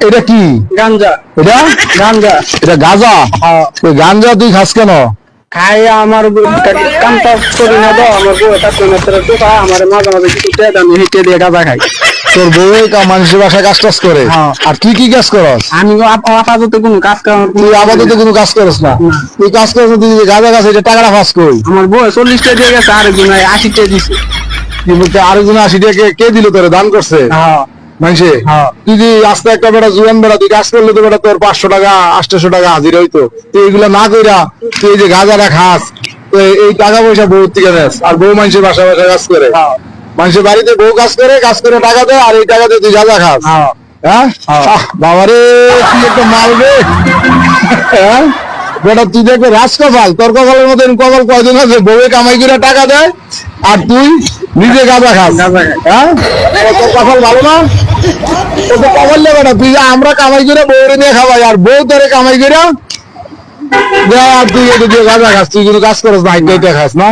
এটা কি গাঞ্জা। এটা গাঞ্জা। এটা গাঁজা ওই গাঁজা তুই খাস কেন খাই আমার কামটা করি না তো আমার বউ এটা তো আমার মাঝে মাঝে কিছু টেদ আমি হেঁটে দিয়ে গাঁজা খাই। তোর বউ মানুষের বাসায় কাজ টাজ করে হ্যাঁ। আর তুই কি কাজ করস আমি আপাতত কোনো কাজ কাম তুই আপাতত কোনো কাজ করস না তুই কাজ করস না, তুই যে গাঁজা গাছ এটা টাকাটা ফাঁস কই আমার বউ 40টা দিয়ে গেছে আরেকজন 80টা দিছে। কি বলতে আরেকজন 80 টাকা কে দিল তোরে দান করছে হ্যাঁ মানুষে হ্যাঁ। তুই যে আস্তে একটা বেটা জুয়ান বেটা তুই কাজ করলে তো বেটা তোর 500 টাকা 800 টাকা হাজির হইতো তুই এগুলা না কইরা তুই এই যে গাঁজাটা খাস তো এই টাকা পয়সা বউ থেকে নেস আর বউ মানুষের বাসা বাসা কাজ করে মানুষের বাড়িতে বউ কাজ করে টাকা দেয় আর এই টাকা দিয়ে তুই গাঁজা খাস হ্যাঁ হ্যাঁ বাবারে তুই একটা মাল রে হ্যাঁ বেটা তুই দেখবে রাজ কপাল তোর কপালের মতো কপাল কয়জন আছে বউয়ে কামাই করে টাকা দেয় আর তুই নিজে গাঁজা খাস হ্যাঁ তোর কপাল ভালো না তো কপাল নেবে না তুই আমরা কামাই করে বউরে নিয়ে খাওয়াই আর বউ তোরে কামাই করে আর তুই গাঁজা খাস তুই কোনো কাজ করস না হাইটা খাস না